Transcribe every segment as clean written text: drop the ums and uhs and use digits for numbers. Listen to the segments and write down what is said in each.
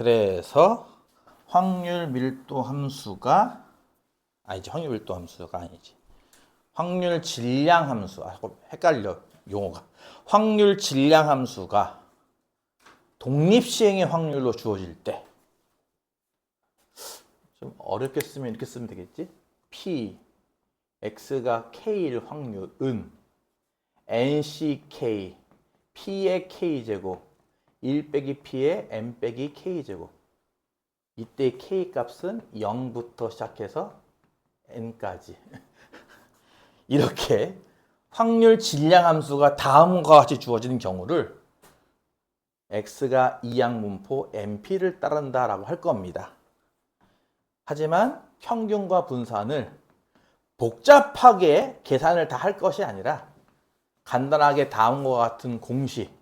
그래서 확률 밀도 함수가 확률 밀도 함수가 아니지. 확률 질량 함수. 헷갈려 용어가. 확률 질량 함수가 독립시행의 확률로 주어질 때 좀 어렵게 쓰면 이렇게 쓰면 되겠지? P X가 K일 확률은 NCK P의 K제곱 1 빼기 P의 M 빼기 K제곱. 이때 K 값은 0부터 시작해서 N까지. 이렇게 확률 질량 함수가 다음과 같이 주어지는 경우를 X가 이항분포 MP를 따른다라고 할 겁니다. 하지만 평균과 분산을 복잡하게 계산을 다 할 것이 아니라 간단하게 다음과 같은 공식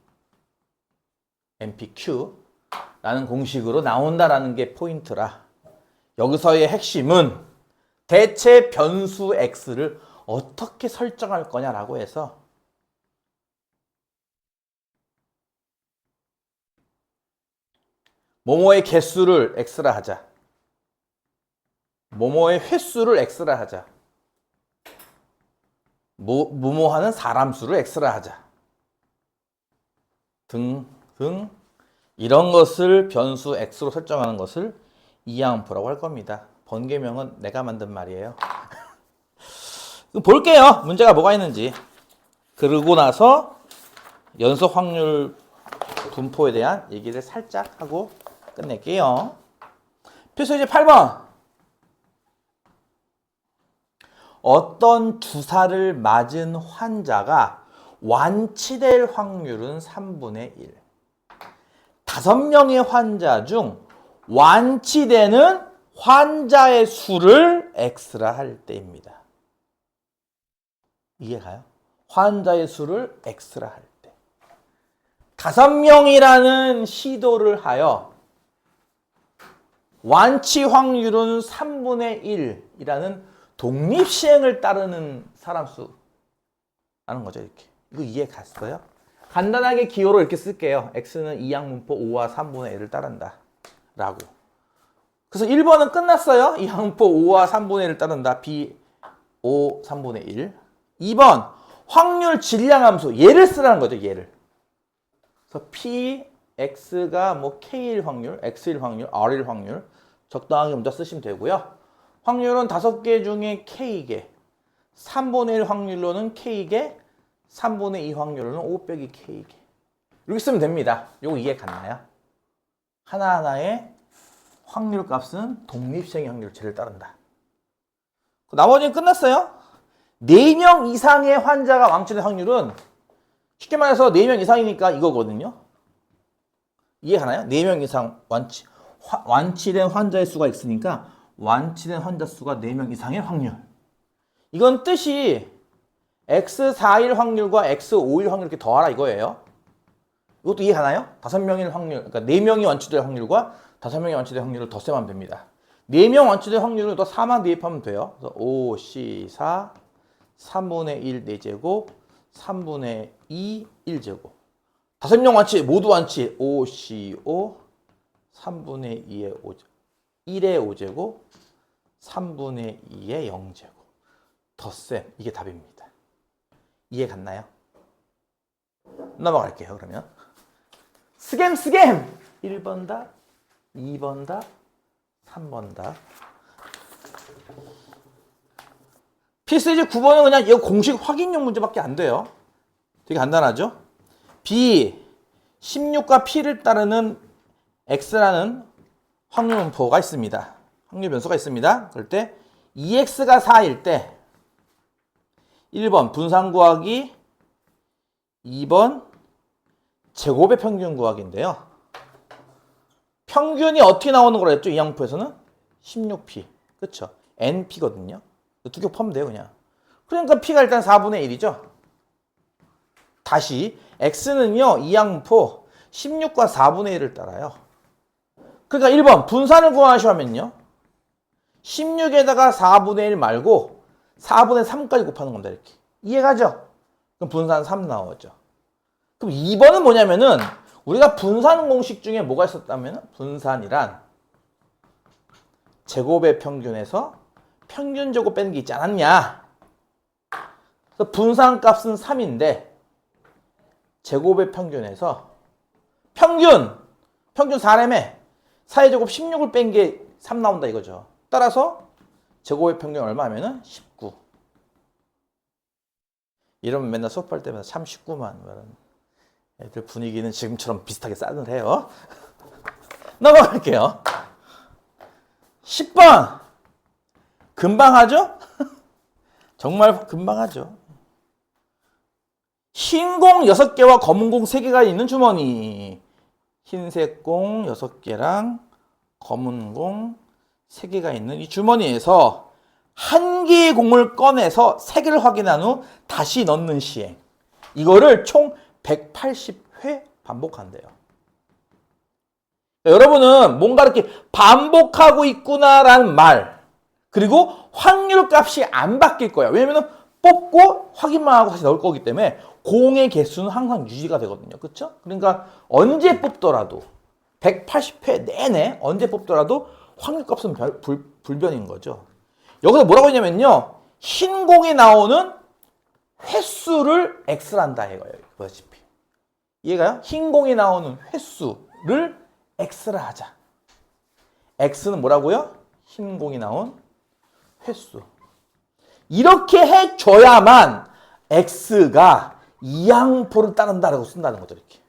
MPQ라는 공식으로 나온다라는 게 포인트라 여기서의 핵심은 대체 변수 X를 어떻게 설정할 거냐라고 해서 뭐뭐의 개수를 X라 하자. 뭐뭐의 횟수를 X라 하자. 뭐뭐 하는 사람 수를 X라 하자. 등 이런 것을 변수 X로 설정하는 것을 이항분포라고 할 겁니다. 번개명은 내가 만든 말이에요. 볼게요. 문제가 뭐가 있는지. 그러고 나서 연속 확률 분포에 대한 얘기를 살짝 하고 끝낼게요. 필수 이제 8번. 어떤 주사를 맞은 환자가 완치될 확률은 3분의 1. 5명의 환자 중 완치되는 환자의 수를 X라 할 때입니다. 이해가요? 환자의 수를 X라 할 때. 5명이라는 시도를 하여 완치 확률은 3분의 1이라는 독립시행을 따르는 사람 수라는 거죠. 이렇게. 이거 이해 갔어요? 간단하게 기호로 이렇게 쓸게요. X는 이항분포 5와 3분의 1을 따른다. 라고. 그래서 1번은 끝났어요. 이항분포 5와 3분의 1을 따른다. B, 5, 3분의 1. 2번, 확률 질량 함수. 얘를 쓰라는 거죠. 얘를. 그래서 P, X가 뭐 K일 확률, X일 확률, R일 확률. 적당하게 먼저 쓰시면 되고요. 확률은 5개 중에 K개. 3분의 1 확률로는 K개. 3분의 2 확률로는 5 빼기 K개. 이렇게 쓰면 됩니다. 요거 이해 갔나요? 하나하나의 확률 값은 독립시행의 확률제를 따른다. 나머지는 끝났어요. 4명 이상의 환자가 완치될 확률은 쉽게 말해서 4명 이상이니까 이거거든요. 이해 가나요? 4명 이상 완치된 환자의 수가 있으니까 완치된 환자 수가 4명 이상의 확률. 이건 뜻이 X4일 확률과 X5일 확률 이렇게 더하라 이거예요. 이것도 이해 가나요? 5명일 확률, 그러니까 4명이 완치될 확률과 5명이 완치될 확률을 덧셈하면 됩니다. 4명 완치될 확률을 또 4만 대입하면 돼요. 그래서 5, C, 4, 3분의 1, 4제곱, 3분의 2, 1제곱. 5명 완치, 모두 완치, 5, C, 5, 3분의 2의 5, 1의 5제곱, 3분의 2의 0제곱. 덧셈, 이게 답입니다. 이해 갔나요? 넘어갈게요, 그러면. 스겜! 1번 답, 2번 답, 3번 답. 필수이제 9번은 그냥 이 공식 확인용 문제밖에 안 돼요. 되게 간단하죠? B, 16과 P를 따르는 X라는 확률 분포가 있습니다. 확률 변수가 있습니다. 그럴 때 2X가 4일 때 1번 분산 구하기, 2번 제곱의 평균 구하기인데요. 평균이 어떻게 나오는 거라 했죠? 이 항표에서는 16P. 그쵸? NP거든요. 두 개 곱하면 돼요, 그냥. 그러니까 P가 일단 4분의 1이죠. 다시 X는요, 이 항표 16과 4분의 1을 따라요. 그러니까 1번 분산을 구하시면요. 16에다가 4분의 1 말고 4분의 3까지 곱하는 겁니다. 이렇게. 이해가죠? 그럼 분산 3 나오죠. 그럼 2번은 뭐냐면은 우리가 분산 공식 중에 뭐가 있었다면 분산이란 제곱의 평균에서 평균 제곱 빼는 게 있지 않았냐. 그래서 분산값은 3인데 제곱의 평균에서 평균 4라며 4의 제곱 16을 뺀 게 3 나온다 이거죠. 따라서 제곱의 평균 얼마면은 19. 이러면 맨날 수업할 때마다 참 쉽구만. 애들 분위기는 지금처럼 비슷하게 싸늘해요. 넘어갈게요. 10번. 금방 하죠? 정말 금방 하죠. 흰 공 6개와 검은 공 3개가 있는 주머니. 흰색 공 6개랑 검은 공 3개가 있는 이 주머니에서 한 개의 공을 꺼내서 3개를 확인한 후 다시 넣는 시행. 이거를 총 180회 반복한대요. 여러분은 뭔가 이렇게 반복하고 있구나라는 말, 그리고 확률 값이 안 바뀔 거예요. 왜냐면 뽑고 확인만 하고 다시 넣을 거기 때문에 공의 개수는 항상 유지가 되거든요. 그렇죠? 그러니까 언제 뽑더라도 180회 내내 언제 뽑더라도 확률 값은 불변인 거죠. 여기서 뭐라고 했냐면요. 흰 공이 나오는 횟수를 x란다 이거예요. 보다시피. 이해가요? 흰 공이 나오는 횟수를 x라 하자. x는 뭐라고요? 흰 공이 나온 횟수. 이렇게 해줘야만 x가 이항표를 따른다라고 쓴다는 거죠. 이렇게.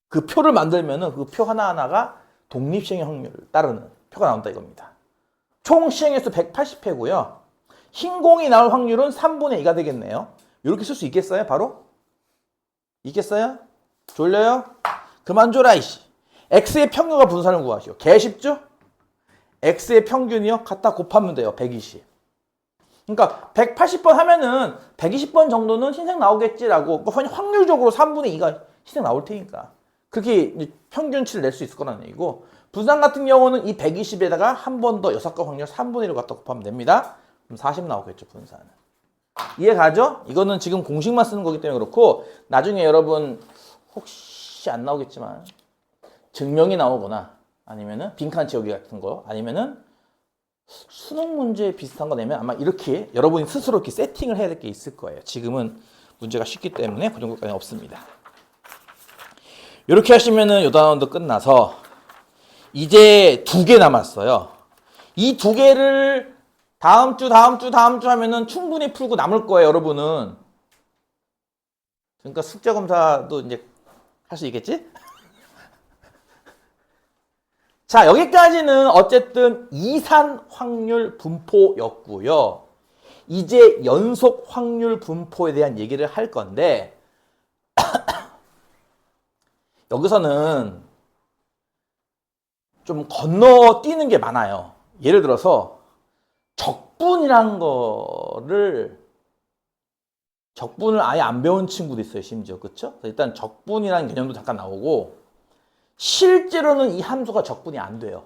그 표를 만들면은 그 표 하나하나가 독립시행의 확률을 따르는 표가 나온다 이겁니다. 총 시행횟수 180회고요. 흰 공이 나올 확률은 3분의 2가 되겠네요. 이렇게 쓸 수 있겠어요? 바로? 있겠어요? 졸려요? 그만 줘라 이씨. x의 평균과 분산을 구하시오. 개 쉽죠? x의 평균이요? 갖다 곱하면 돼요. 120. 그러니까 180번 하면은 120번 정도는 흰색 나오겠지라고 확률적으로 3분의 2가 흰색 나올 테니까 그렇게 평균치를 낼 수 있을 거라는 얘기고, 분산 같은 경우는 이 120에다가 한 번 더 6과 확률 3분의 1을 갖다 곱하면 됩니다. 그럼 40 나오겠죠, 분산은. 이해 가죠? 이거는 지금 공식만 쓰는 거기 때문에 그렇고, 나중에 여러분 혹시 안 나오겠지만 증명이 나오거나 아니면은 빈칸 채우기 같은 거, 아니면은 수능 문제 비슷한 거 내면 아마 이렇게 여러분이 스스로 이렇게 세팅을 해야 될 게 있을 거예요. 지금은 문제가 쉽기 때문에 그 정도까지는 없습니다. 이렇게 하시면은 요 단원도 끝나서 이제 2개 남았어요. 이 2개를 다음 주 하면은 충분히 풀고 남을 거예요, 여러분은. 그러니까 숙제 검사도 이제 할 수 있겠지? 자, 여기까지는 어쨌든 이산 확률 분포였고요. 이제 연속 확률 분포에 대한 얘기를 할 건데 여기서는 좀 건너뛰는 게 많아요. 예를 들어서 적분이란 거를 적분을 아예 안 배운 친구도 있어요, 심지어. 그쵸? 일단 적분이라는 개념도 잠깐 나오고, 실제로는 이 함수가 적분이 안 돼요.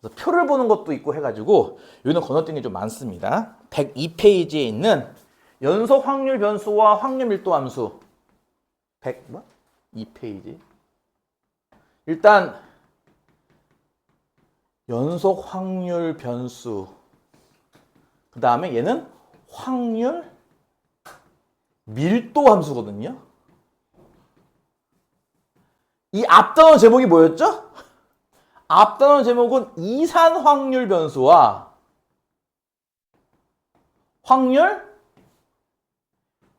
그래서 표를 보는 것도 있고 해가지고 여기는 건너뛰는 게 좀 많습니다. 102페이지에 있는 연속 확률 변수와 확률 밀도 함수 102페이지. 일단 연속 확률 변수, 그 다음에 얘는 확률 밀도 함수거든요. 이 앞단원 제목이 뭐였죠? 앞단원 제목은 이산 확률 변수와 확률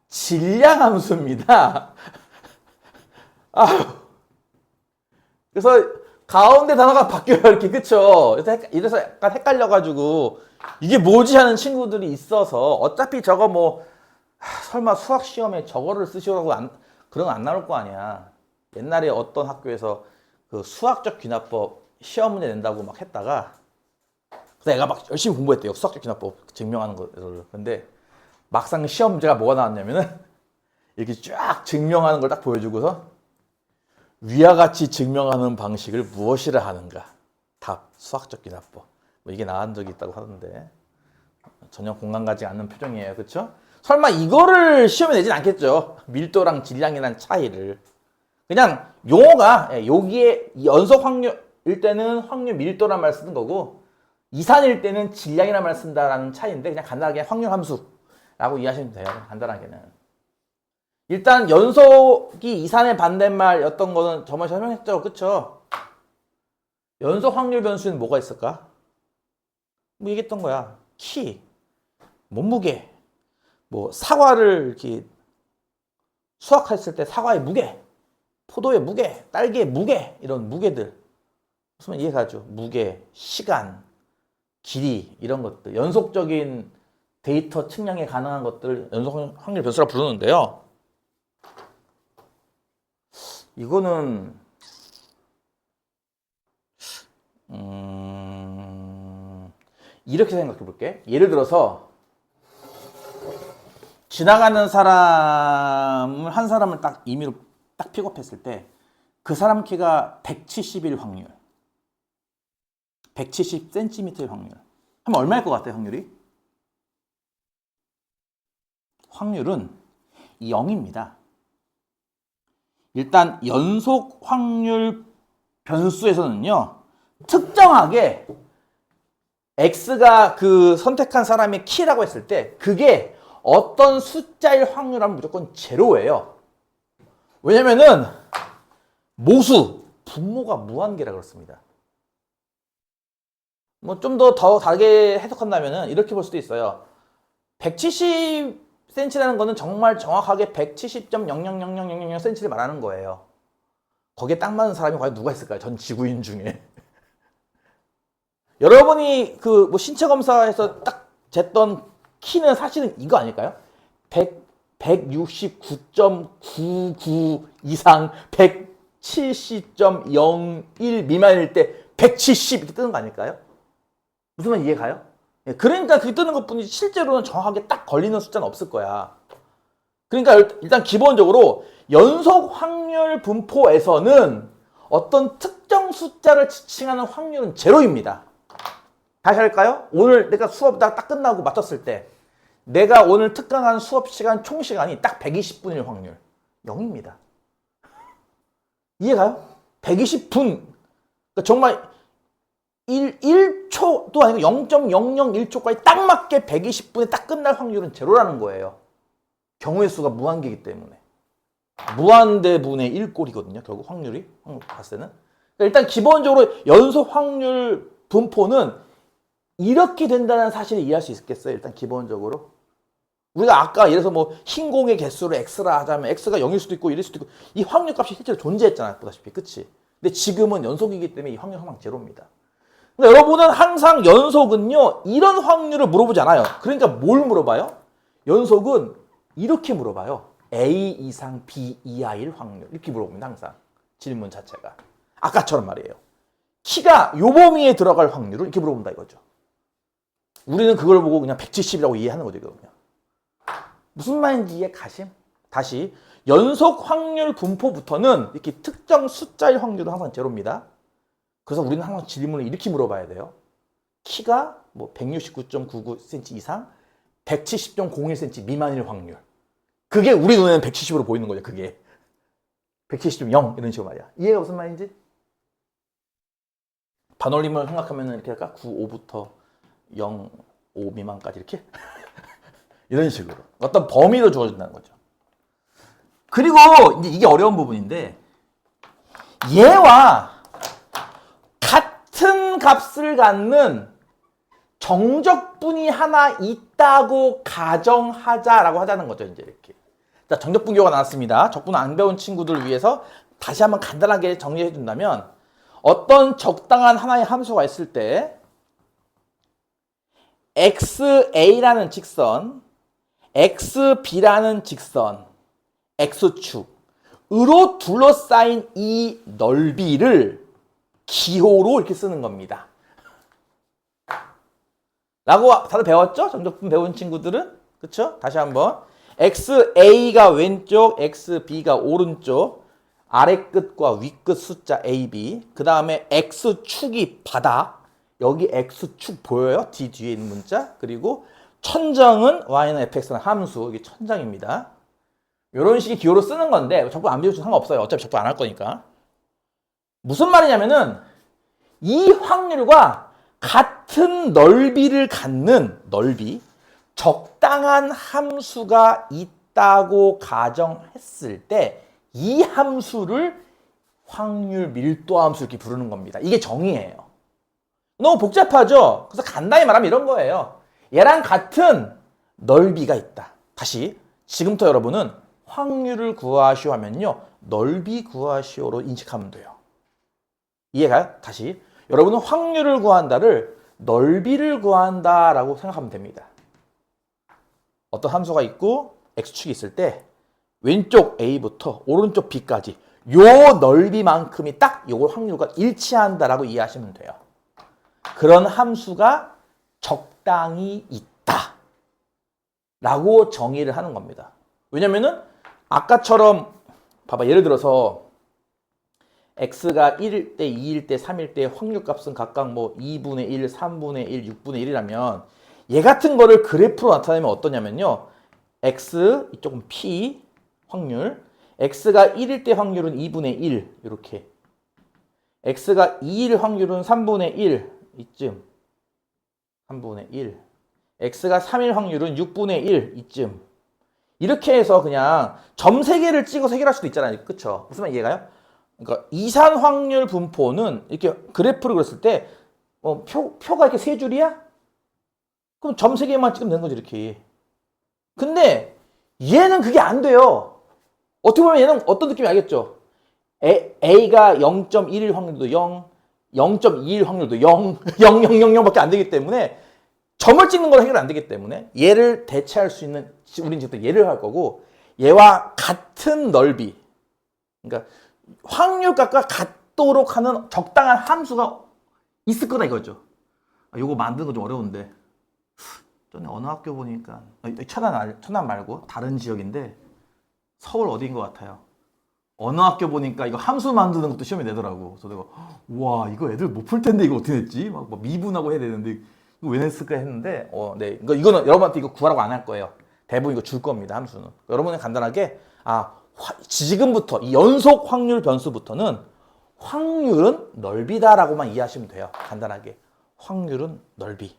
질량 함수입니다. 그래서 가운데 단어가 바뀌어요, 이렇게. 그쵸? 이래서 약간 헷갈려가지고 이게 뭐지 하는 친구들이 있어서, 어차피 저거 뭐 설마 수학 시험에 저거를 쓰시라고 그런 거 안 나올 거 아니야. 옛날에 어떤 학교에서 그 수학적 귀납법 시험 문제 낸다고 막 했다가, 그래서 애가 막 열심히 공부했대요, 수학적 귀납법 증명하는 거를. 근데 막상 시험 문제가 뭐가 나왔냐면은 이렇게 쫙 증명하는 걸 딱 보여주고서 위와 같이 증명하는 방식을 무엇이라 하는가? 답, 수학적 귀납법. 뭐 이게 나온 적이 있다고 하던데 전혀 공감 가지 않는 표정이에요, 그렇죠? 설마 이거를 시험에 내진 않겠죠? 밀도랑 질량이란 차이를. 그냥 용어가 여기에 연속 확률일 때는 확률 밀도란 말 쓰는 거고 이산일 때는 질량이란 말 쓴다라는 차이인데 그냥 간단하게 확률 함수라고 이해하시면 돼요. 간단하게는. 일단 연속이 이산의 반대말이었던 거는 저번에 설명했죠. 그쵸? 연속 확률 변수는 뭐가 있을까? 뭐 얘기했던 거야. 키, 몸무게, 뭐 사과를 이렇게 수확했을 때 사과의 무게, 포도의 무게, 딸기의 무게 이런 무게들 무슨 이해가죠? 무게, 시간, 길이 이런 것들 연속적인 데이터 측량에 가능한 것들 연속 확률 변수라고 부르는데요. 이거는 이렇게 생각해 볼게. 예를 들어서 지나가는 사람을 한 사람을 딱 임의로 딱 픽업했을 때 그 사람 키가 170일 확률, 170cm의 확률 하면 얼마일 것 같아요? 확률은 0입니다. 일단 연속 확률 변수에서는요 특정하게 x가 그 선택한 사람의 키라고 했을 때 그게 어떤 숫자일 확률하면 무조건 제로예요. 왜냐면은 모수, 분모가 무한계라 그렇습니다. 뭐 좀 더 다르게 해석한다면은 이렇게 볼 수도 있어요. 170cm라는 거는 정말 정확하게 170.000000cm를 말하는 거예요. 거기에 딱 맞는 사람이 과연 누가 있을까요? 전 지구인 중에. 여러분이 그 뭐 신체 검사에서 딱 쟀던 키는 사실은 이거 아닐까요? 169.99 이상 170.01 미만일 때 170 이렇게 뜨는 거 아닐까요? 무슨 말 이해가요? 그러니까 그게 뜨는 것뿐이지 실제로는 정확하게 딱 걸리는 숫자는 없을 거야. 그러니까 일단 기본적으로 연속 확률 분포에서는 어떤 특정 숫자를 지칭하는 확률은 제로입니다. 다시 할까요? 오늘 내가 수업 딱 끝나고 마쳤을 때 내가 오늘 특강한 수업 시간 총 시간이 딱 120분일 확률 0입니다. 이해가요? 120분 그러니까 정말 1초도 아니고 0.001초까지 딱 맞게 120분에 딱 끝날 확률은 제로라는 거예요. 경우의 수가 무한계이기 때문에. 무한대분의 1꼴이거든요. 결국 확률이 봤을 때는. 그러니까 일단 기본적으로 연속 확률 분포는 이렇게 된다는 사실을 이해할 수 있겠어요. 일단 기본적으로. 우리가 아까 예를 들어서 뭐 흰 공의 개수를 x라 하자면 x가 0일 수도 있고 1일 수도 있고 이 확률값이 실제로 존재했잖아요. 보다시피. 그치? 근데 지금은 연속이기 때문에 이 확률 항상 제로입니다. 그러니까 여러분은 항상 연속은요 이런 확률을 물어보지 않아요. 그러니까 뭘 물어봐요? 연속은 이렇게 물어봐요. A 이상 B 이하일 확률 이렇게 물어봅니다. 항상 질문 자체가 아까처럼 말이에요. 키가 요 범위에 들어갈 확률을 이렇게 물어본다 이거죠. 우리는 그걸 보고 그냥 170이라고 이해하는 거죠. 그냥. 무슨 말인지 이해 가심? 다시 연속 확률 분포부터는 이렇게 특정 숫자의 확률은 항상 제로입니다. 그래서 우리는 항상 질문을 이렇게 물어봐야 돼요. 키가 뭐 169.99cm 이상 170.01cm 미만일 확률. 그게 우리 눈에는 170으로 보이는 거죠. 그게 170.0 이런 식으로 말이야. 이해가 무슨 말인지? 반올림을 생각하면 이렇게 할까? 95부터 0, 5 미만까지 이렇게? 이런 식으로. 어떤 범위로 주어진다는 거죠. 그리고 이제 이게 어려운 부분인데 얘와 같은 값을 갖는 정적분이 하나 있다고 가정하자라고 하자는 거죠. 이제 이렇게. 자, 정적분교가 나왔습니다. 적분 안 배운 친구들을 위해서 다시 한번 간단하게 정리해 준다면 어떤 적당한 하나의 함수가 있을 때 XA라는 직선, XB라는 직선, X축으로 둘러싸인 이 넓이를 기호로 이렇게 쓰는 겁니다. 라고 다들 배웠죠? 정적분 배운 친구들은? 그쵸? 다시 한번. XA가 왼쪽, XB가 오른쪽, 아래 끝과 위 끝 숫자 AB, 그 다음에 X축이 바닥, 여기 X축 보여요? D 뒤에 있는 문자. 그리고 천정은 Y는 fx는 함수, 이게 천정입니다. 이런 식의 기호로 쓰는 건데 적분 안 비워도 상관없어요. 어차피 적분 안 할 거니까. 무슨 말이냐면은 이 확률과 같은 넓이를 갖는 넓이, 적당한 함수가 있다고 가정했을 때 이 함수를 확률 밀도 함수 이렇게 부르는 겁니다. 이게 정의예요. 너무 복잡하죠? 그래서 간단히 말하면 이런 거예요. 얘랑 같은 넓이가 있다. 다시 지금부터 여러분은 확률을 구하시오 하면요. 넓이 구하시오로 인식하면 돼요. 이해가요? 다시 여러분은 확률을 구한다를 넓이를 구한다라고 생각하면 됩니다. 어떤 함수가 있고 x축이 있을 때 왼쪽 a부터 오른쪽 b까지 요 넓이만큼이 딱 요걸 확률과 일치한다라고 이해하시면 돼요. 그런 함수가 적당히 있다 라고 정의를 하는 겁니다. 왜냐면은 아까처럼 봐봐, 예를 들어서 x가 1일 때, 2일 때, 3일 때 확률값은 각각 뭐 2분의 1, 3분의 1, 6분의 1이라면 얘 같은 거를 그래프로 나타내면 어떠냐면요. x, 이쪽은 p, 확률. x가 1일 때 확률은 2분의 1, 이렇게. x가 2일 확률은 3분의 1, 이쯤. 3분의 1. x가 3일 확률은 6분의 1, 이쯤. 이렇게 해서 그냥 점 3개를 찍어서 해결할 수도 있잖아요. 그쵸? 무슨 말 이해가요? 그러니까 이산 확률 분포는 이렇게 그래프를 그렸을 때 표가 이렇게 3줄이야? 그럼 점 3개만 찍으면 되는 거지, 이렇게. 근데 얘는 그게 안 돼요. 어떻게 보면 얘는 어떤 느낌이 알겠죠? A가 0.1일 확률도 0, 0.2일 확률도 0, 0, 0, 0, 0밖에 안 되기 때문에 점을 찍는 건 해결 안 되기 때문에 얘를 대체할 수 있는, 우리는 지금 얘를 할 거고 얘와 같은 넓이, 그러니까 확률값과 같도록 하는 적당한 함수가 있을 거다 이거죠. 요거 만드는 거 좀 어려운데 전에 어느 학교 보니까 천안 말고 다른 지역인데 서울 어디인 것 같아요. 어느 학교 보니까 이거 함수 만드는 것도 시험에 내더라고. 그래서 내가 와 이거 애들 못 풀 텐데 이거 어떻게 냈지? 막 미분하고 해야 되는데 이거 왜 냈을까 했는데 네 이거는 여러분한테 이거 구하라고 안 할 거예요. 대부분 이거 줄 겁니다. 함수는. 여러분은 간단하게 지금부터 이 연속 확률 변수부터는 확률은 넓이다라고만 이해하시면 돼요. 간단하게 확률은 넓이.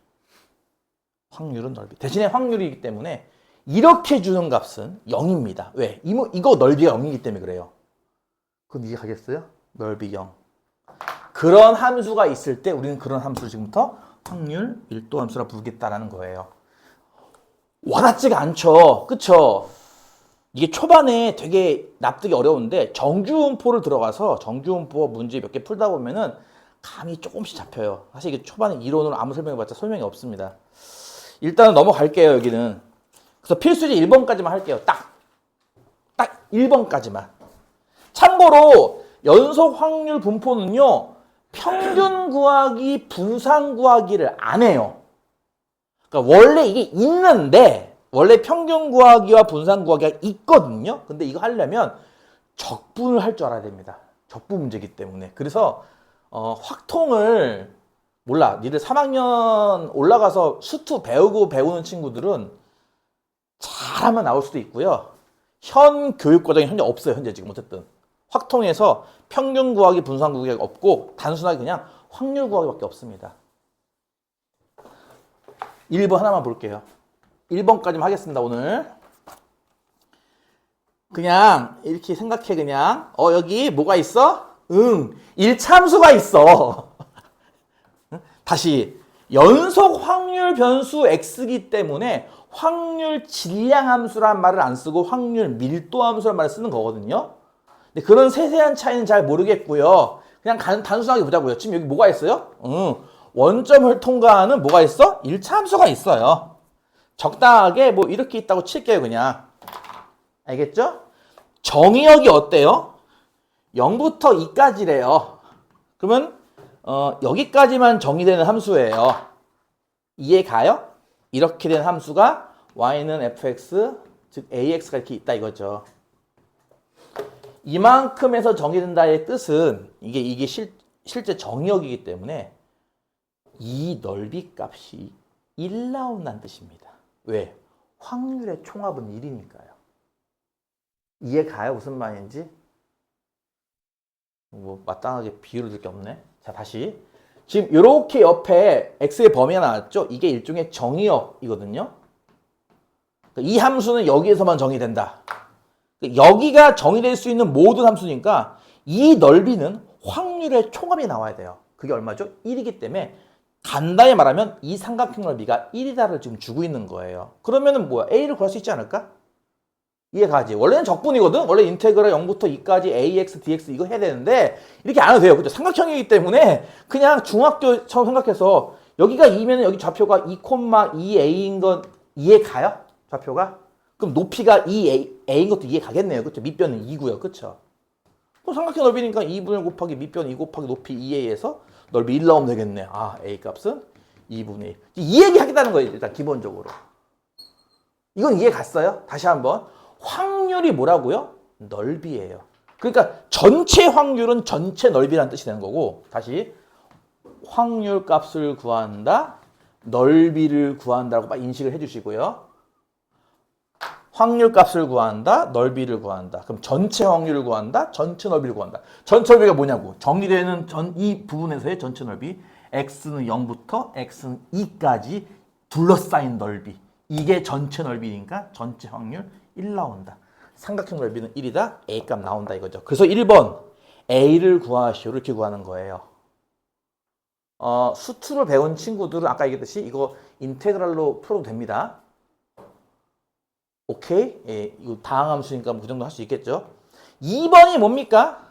확률은 넓이. 대신에 확률이기 때문에 이렇게 주는 값은 0입니다. 왜? 이거 넓이가 0이기 때문에 그래요. 그건 이해가겠어요? 넓이 0. 그런 함수가 있을 때 우리는 그런 함수를 지금부터 확률 밀도 함수라 부르겠다라는 거예요. 와닿지가 않죠. 그쵸? 이게 초반에 되게 납득이 어려운데 정규분포를 들어가서 정규분포 문제 몇 개 풀다 보면은 감이 조금씩 잡혀요. 사실 이게 초반에 이론으로 아무 설명해봤자 소용이 없습니다. 일단은 넘어갈게요, 여기는. 그래서 필수제 1번까지만 할게요. 딱 1번까지만. 참고로 연속 확률 분포는요, 평균 구하기, 분산 구하기를 안 해요. 그러니까 원래 이게 있는데, 원래 평균 구하기와 분산 구하기가 있거든요. 근데 이거 하려면 적분을 할 줄 알아야 됩니다. 적분 문제이기 때문에. 그래서 확통을 몰라. 니들 3학년 올라가서 수투 배우는 친구들은 잘하면 나올 수도 있고요. 현 교육과정이 현재 없어요. 현재 지금 어쨌든. 확통에서 평균 구하기, 분산 구하기가 없고 단순하게 그냥 확률 구하기밖에 없습니다. 1번 하나만 볼게요. 1번까지만 하겠습니다. 오늘. 그냥 이렇게 생각해. 그냥 여기 뭐가 있어? 응, 1참수가 있어. 다시 연속 확률 변수 x이기 때문에 확률 질량 함수란 말을 안 쓰고 확률 밀도 함수란 말을 쓰는 거거든요. 근데 그런 세세한 차이는 잘 모르겠고요. 그냥 단순하게 보자고요. 지금 여기 뭐가 있어요? 원점을 통과하는 뭐가 있어? 1차 함수가 있어요. 적당하게 뭐 이렇게 있다고 칠게요. 그냥. 알겠죠? 정의역이 어때요? 0부터 2까지래요. 그러면 여기까지만 정의되는 함수예요. 이해 가요? 이렇게 된 함수가 y는 fx, 즉 ax가 이렇게 있다 이거죠. 이만큼에서 정의된다의 뜻은 이게 실제 정의역이기 때문에 이 넓이 값이 1 나온다는 뜻입니다. 왜? 확률의 총합은 1이니까요. 이해 가요? 무슨 말인지? 뭐 마땅하게 비유를 들 게 없네. 자, 다시. 지금 이렇게 옆에 x의 범위가 나왔죠? 이게 일종의 정의역이거든요. 이 함수는 여기에서만 정의된다. 여기가 정의될 수 있는 모든 함수니까 이 넓이는 확률의 총합이 나와야 돼요. 그게 얼마죠? 1이기 때문에 간단히 말하면 이 삼각형 넓이가 1이다를 지금 주고 있는 거예요. 그러면은 뭐야? a를 구할 수 있지 않을까? 이해가지? 원래는 적분이거든? 원래 인테그랄 0부터 2까지 ax, dx 이거 해야 되는데 이렇게 안 해도 돼요. 그죠? 삼각형이기 때문에 그냥 중학교처럼 생각해서 여기가 2면 여기 좌표가 2,2a인 건 이해 가요? 좌표가? 그럼 높이가 2a인 것도 이해 가겠네요. 그쵸? 밑변은 2고요. 그쵸? 그럼 삼각형 넓이니까 2분의 곱하기 밑변 2 곱하기 높이 2a에서 넓이 1 나오면 되겠네. 아, a 값은 2분의 1. 이 얘기 하겠다는 거예요. 일단 기본적으로. 이건 이해 갔어요? 다시 한번. 확률이 뭐라고요? 넓이에요. 그러니까 전체 확률은 전체 넓이라는 뜻이 되는 거고, 다시 확률 값을 구한다, 넓이를 구한다라고 막 인식을 해주시고요. 확률 값을 구한다, 넓이를 구한다. 그럼 전체 확률을 구한다, 전체 넓이를 구한다. 전체 넓이가 뭐냐고. 정리되는 이 부분에서의 전체 넓이. x는 0부터 x는 2까지 둘러싸인 넓이. 이게 전체 넓이니까 전체 확률 1 나온다. 삼각형 넓이는 1이다. a 값 나온다 이거죠. 그래서 1번 a를 구하시오 이렇게 구하는 거예요. 수투를 배운 친구들은 아까 얘기했듯이 이거 인테그랄로 풀어도 됩니다. 오케이? 예, 이거 다항함수니까 뭐 그 정도 할 수 있겠죠. 2번이 뭡니까?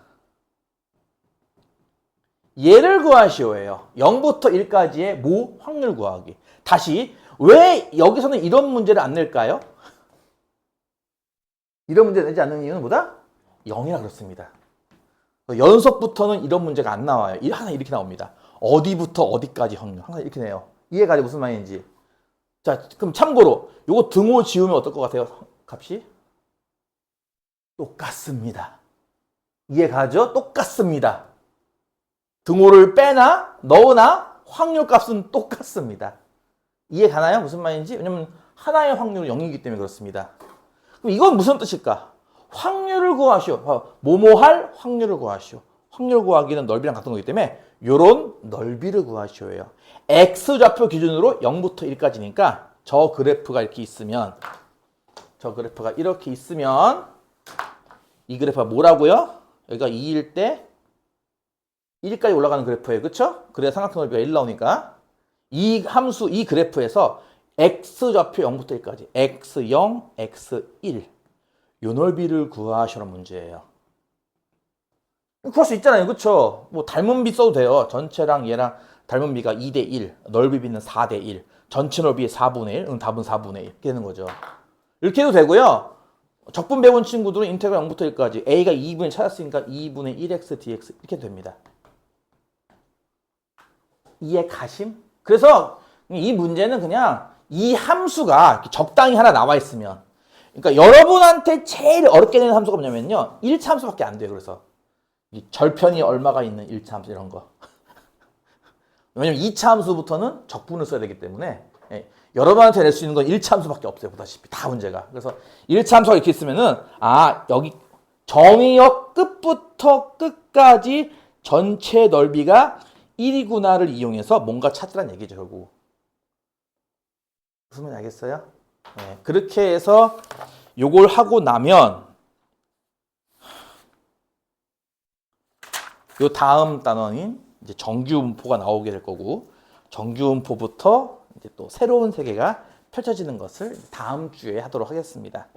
얘를 구하시오예요. 0부터 1까지의 모 확률 구하기. 다시 왜 여기서는 이런 문제를 안 낼까요? 이런 문제 내지 않는 이유는 뭐다? 0이라 그렇습니다. 연속부터는 이런 문제가 안 나와요. 하나 이렇게 나옵니다. 어디부터 어디까지 확률. 항상 이렇게 내요. 이해가지 무슨 말인지. 자, 그럼 참고로 요거 등호 지우면 어떨 것 같아요? 값이? 똑같습니다. 이해가죠? 똑같습니다. 등호를 빼나 넣으나 확률 값은 똑같습니다. 이해가나요? 무슨 말인지? 왜냐면 하나의 확률은 0이기 때문에 그렇습니다. 그럼 이건 무슨 뜻일까? 확률을 구하시오. 뭐뭐할 확률을 구하시오. 확률 구하기는 넓이랑 같은 거기 때문에 요런 넓이를 구하시오예요. x좌표 기준으로 0부터 1까지니까 저 그래프가 이렇게 있으면 이 그래프가 뭐라고요? 여기가 2일 때 1까지 올라가는 그래프예요. 그쵸? 그래야 삼각형 넓이가 1 나오니까 이 함수, 이 그래프에서 x좌표 0부터 1까지 x0, x1 요 넓이를 구하시라는 문제예요. 구할 수 있잖아요. 그쵸? 뭐 닮은 비 써도 돼요. 전체랑 얘랑 닮은 비가 2대1, 넓이 비는 4대1, 전체 넓이의 4분의 1, 답은 4분의 1 이렇게 되는 거죠. 이렇게 해도 되고요. 적분 배운 친구들은 인테그랄 0부터 1까지 a가 2분의 찾았으니까 2분의 1x dx 이렇게 됩니다. 이해 가심? 그래서 이 문제는 그냥 이 함수가 적당히 하나 나와 있으면, 그러니까 여러분한테 제일 어렵게 되는 함수가 뭐냐면요, 1차 함수밖에 안 돼요. 그래서 이 절편이 얼마가 있는 1차 함수 이런 거. 왜냐면 2차 함수부터는 적분을 써야 되기 때문에 여러분한테 낼 수 있는 건 1차 함수밖에 없어요. 보다시피 다 문제가. 그래서 1차 함수가 이렇게 있으면은 여기 정의역 끝부터 끝까지 전체 넓이가 1이구나를 이용해서 뭔가 찾으란 얘기죠. 결국. 무슨 말인지 알겠어요? 네, 그렇게 해서 요걸 하고 나면 요 다음 단원인 이제 정규분포가 나오게 될 거고, 정규분포부터 이제 또 새로운 세계가 펼쳐지는 것을 다음 주에 하도록 하겠습니다.